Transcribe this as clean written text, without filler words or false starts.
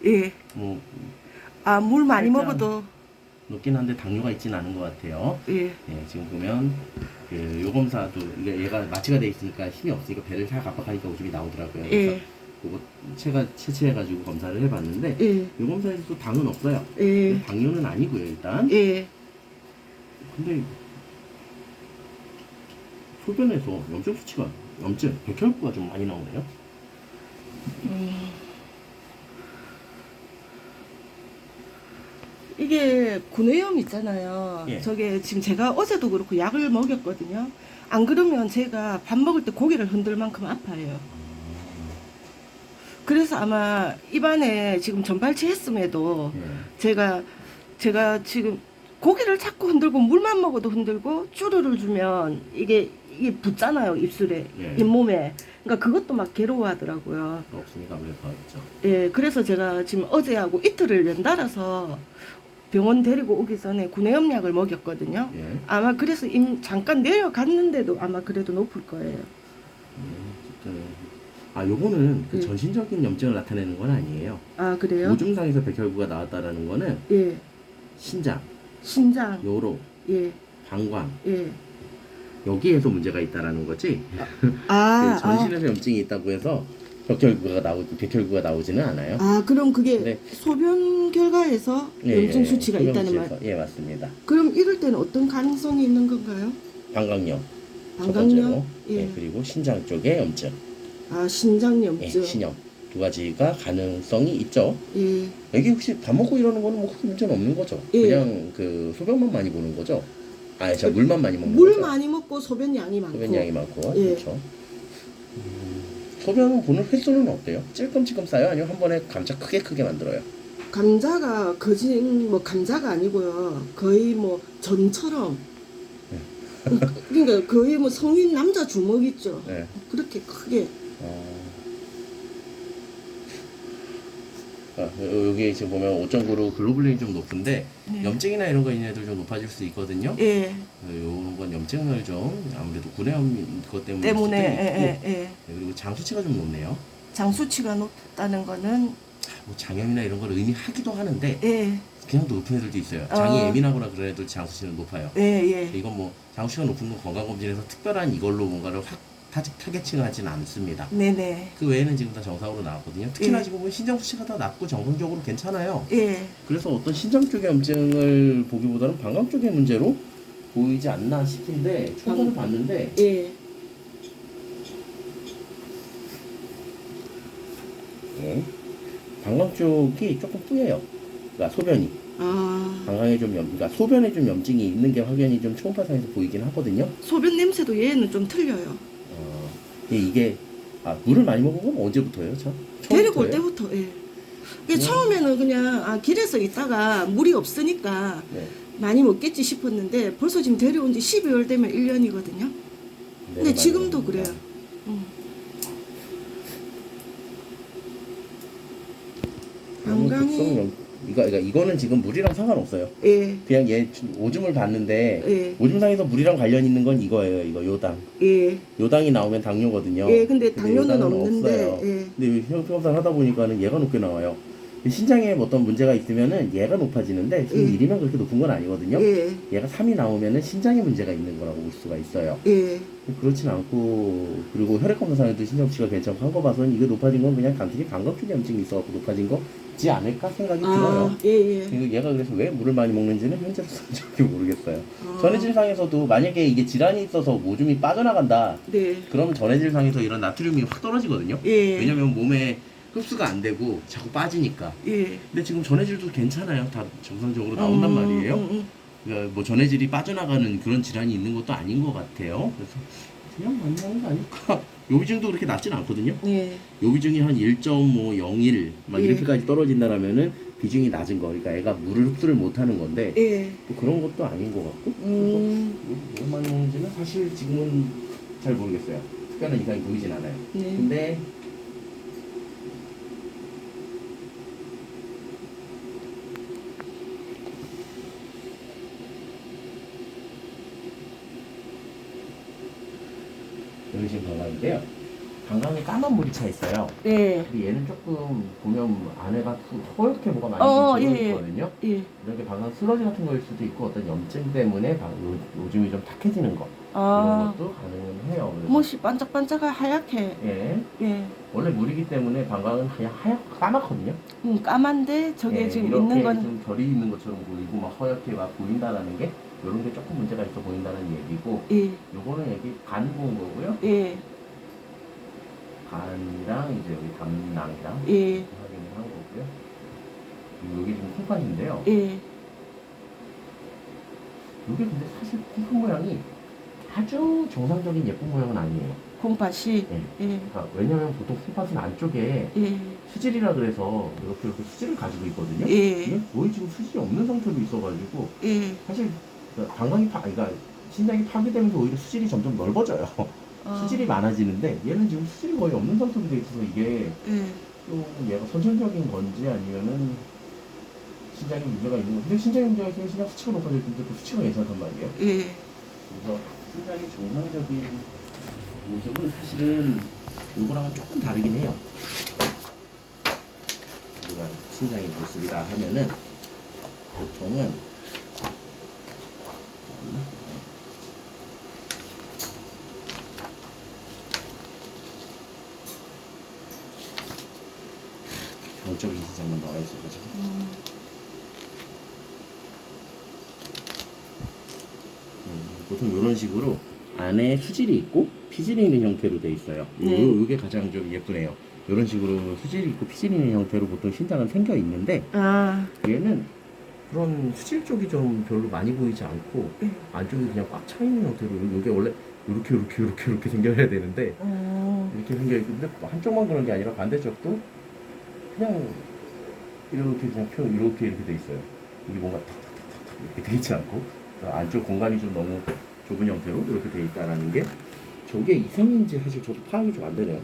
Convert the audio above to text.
예. 뭐 아, 물 많이 살짝 먹어도. 높긴 한데 당뇨가 있지는 않은 것 같아요. 예. 예, 지금 보면 그 요검사도 이게 얘가 마취가 돼 있으니까 힘이 없으니까 배를 살 압박하니까 오줌이 나오더라고요. 그래서 예. 그거 채취해가지고 검사를 해봤는데 예. 요검사에서도 당은 없어요. 예. 당뇨는 아니고요 일단. 예. 근데 소변에서 염증 수치가 백혈구가 좀 많이 나오네요. 이게 구내염 있잖아요. 예. 저게 지금 제가 어제도 그렇고 약을 먹였거든요. 안 그러면 제가 밥 먹을 때 고개를 흔들 만큼 아파요. 그래서 아마 입안에 지금 전발치 했음에도 예. 제가 지금 고개를 자꾸 흔들고 물만 먹어도 흔들고 쭈루를 주면 이게 붙잖아요, 입술에, 예. 잇몸에. 그러니까 그것도 막 괴로워하더라고요. 없으니까 아무래도 더 있죠. 예, 그래서 제가 지금 어제하고 이틀을 연달아서 병원 데리고 오기 전에 구내염약을 먹였거든요. 예. 아마 그래서 잠깐 내려갔는데도 아마 그래도 높을 거예요. 어쨌든 요거는 그 예. 전신적인 염증을 나타내는 건 아니에요. 아, 그래요? 오줌상에서 백혈구가 나왔다라는 거는 예, 신장, 신장, 요로, 예, 방광 예. 여기에서 문제가 있다라는 거지. 아, 그 전신에서 염증이 있다고 해서 백혈구가 나오지는 않아요. 그럼 그게 네. 소변 결과에서 예, 염증 예, 수치가 소변 있다는 말. 수치에서. 예, 맞습니다. 그럼 이럴 때는 어떤 가능성이 있는 건가요? 방광염, 첫 방광염? 번째로. 예. 예, 그리고 신장 쪽에 염증, 신장 예, 염증. 신염 두 가지가 가능성이 있죠. 예. 여기 혹시 밥 먹고 이러는 거는 뭐 큰 문제는 없는 거죠. 예. 그냥 그 소변만 많이 보는 거죠. 자 물만 많이 먹는 물 거죠. 많이 먹고 소변 양이 많고. 소변 양이 많고. 예. 그렇죠. 소변은 보는 횟수는 어때요? 찔끔찔끔 싸요? 아니면 한 번에 감자 크게 만들어요? 감자가 거진 뭐 감자가 아니고요. 거의 뭐 전처럼. 그러니까 거의 뭐 성인 남자 주먹 있죠. 네. 그렇게 크게. 여기 지금 보면 5.9로 글로불린이 좀 높은데 네. 염증이나 이런 거 있는 애들 좀 높아질 수 있거든요. 예. 요런 건 염증을 좀 아무래도 구내염 그것 때문에 때문에 수도 있고 예. 그리고 장 수치가 좀 높네요. 장수치가 높다는 거는 뭐 장염이나 이런 걸 의미하기도 하는데 예. 그냥 높은 애들도 있어요. 장이 예민하거나 그런 애들 장 수치는 높아요. 예. 이건 뭐 장수치가 높은 건 건강검진에서 특별한 이걸로 뭔가를 확 타겟칭을 하지는 않습니다. 네네. 그 외에는 지금 다 정상으로 나왔거든요. 특히나 예. 지금 보면 신장 수치가 다 낮고 정상적으로 괜찮아요. 예. 그래서 어떤 신장 쪽의 염증을 보기보다는 방광 쪽의 문제로 보이지 않나 싶은데 초반을 봤는데 예. 예. 방광 쪽이 조금 뿌예요. 그러니까 소변이 방광에 좀 그러니까 소변에 좀 염증이 있는 게 확연히 좀 초음파상에서 보이긴 하거든요. 소변 냄새도 얘는 좀 틀려요. 이게 물을 많이 먹은 건 언제부터예요, 데리고 올 때부터. 예. 이게 처음에는 그냥 길에서 있다가 물이 없으니까 네. 많이 먹겠지 싶었는데 벌써 지금 데려온 지 12월 되면 1년이거든요. 근데 지금도 그래요. 방광이 이거는 지금 물이랑 상관없어요. 예. 그냥 얘 오줌을 봤는데 예. 오줌상에서 물이랑 관련 있는 건 이거예요. 이거 요당. 예. 요당이 나오면 당뇨거든요. 예, 근데 당뇨는 요당은 없는데, 없어요. 예. 근데 혈액검사를 하다 보니까는 얘가 높게 나와요. 신장에 어떤 문제가 있으면은 얘가 높아지는데 지금 예. 1이면 그렇게 높은 건 아니거든요. 예. 얘가 3이 나오면은 신장에 문제가 있는 거라고 볼 수가 있어요. 예. 그렇진 않고 그리고 혈액검사상에도 신장 수치가 괜찮고 한 거 봐서는 이게 높아진 건 그냥 단순히 방광 쪽에 염증이 있어갖고 높아진 거지 않을까 생각이 들어요. 예. 그리고 얘가 그래서 왜 물을 많이 먹는지는 현재로서는 정확히 모르겠어요. 전해질상에서도 만약에 이게 질환이 있어서 오줌이 빠져나간다. 네. 그러면 전해질상에서 이런 나트륨이 확 떨어지거든요. 예. 왜냐면 몸에 흡수가 안 되고 자꾸 빠지니까. 예. 근데 지금 전해질도 괜찮아요. 다 정상적으로 나온단 말이에요. 그러니까 뭐 전해질이 빠져나가는 그런 질환이 있는 것도 아닌 것 같아요. 그래서 그냥 많이 먹는 거 아닐까. 요비증도 그렇게 낮진 않거든요. 예. 요비증이 한 1.01 막 예. 이렇게까지 떨어진다라면은 비중이 낮은 거. 그러니까 애가 물을 흡수를 못하는 건데 예. 뭐 그런 것도 아닌 것 같고. 그래서 뭐 많이 먹는지는 사실 지금은 잘 모르겠어요. 특별한 이상이 보이진 않아요. 네. 근데 여기 지금 건강인데요. 방광에 까만 물이 차 있어요. 예. 근데 얘는 조금 보면 안에가 허옇게 뭐가 많이 좀 예, 들어 있거든요. 예. 이런 게 방광 슬러지 같은 거일 수도 있고 어떤 염증 때문에 오줌이 좀 탁해지는 거 이런 아, 것도 가능은 해요. 그래서 못이 반짝반짝하 하얗게. 예. 예. 원래 물이기 때문에 방광은 하얗고 까맣거든요. 까만데 저게 예, 지금 이렇게 있는 건 좀 결이 있는 것처럼 보이고 막 허옇게 막 보인다라는 게 이런 게 조금 문제가 있어 보인다는 얘기고 예. 요거는 여기 간 부은 거고요. 예. 간이랑 이제 여기 담낭이랑 예. 이렇게 확인을 한 거고요. 그리고 여기 지금 콩팥인데요. 예. 이게 근데 사실 콩팥 모양이 아주 정상적인 예쁜 모양은 아니에요. 콩팥이. 예. 예. 그러니까 왜냐면 보통 콩팥은 안쪽에 예. 수질이라 그래서 이렇게 수질을 가지고 있거든요. 예. 이게 거의 지금 수질이 없는 상태로 있어가지고 예. 사실 방광이 그러니까 신장이 파괴되면서 오히려 수질이 점점 넓어져요. 수질이 많아지는데 얘는 지금 수질이 거의 없는 상태로 돼 있어서 이게 예. 좀 얘가 선천적인 건지 아니면은 신장에 문제가 있는 건데 신장에 문제가 있으면 신장 수치가 높아질 텐데 그 수치가 괜찮단 말이에요. 예. 그래서 신장이 정상적인 모습은 사실은 이거랑은 조금 다르긴 해요. 우리가 신장의 모습이다 하면은 보통은 병적인 신장만 나와 있어가지고 보통 이런 식으로 안에 수질이 있고 피질이 있는 형태로 돼 있어요. 이게 가장 좀 예쁘네요. 이런 식으로 수질이 있고 피질이 있는 형태로 보통 신장은 생겨 있는데 아. 얘는 그런 수질 쪽이 좀 별로 많이 보이지 않고 안쪽이 그냥 꽉 차 있는 형태로 이게 원래 이렇게 생겨야 되는데 이렇게 생겨 있는데 한쪽만 그런 게 아니라 반대쪽도 그냥 이렇게 그냥 이렇게 돼 있어요. 이게 뭔가 탁탁탁탁 이렇게 돼 있지 않고 안쪽 공간이 좀 너무 좁은 형태로 이렇게 돼 있다라는 게 저게 이성인지 사실 저도 파악이 좀 안 되네요.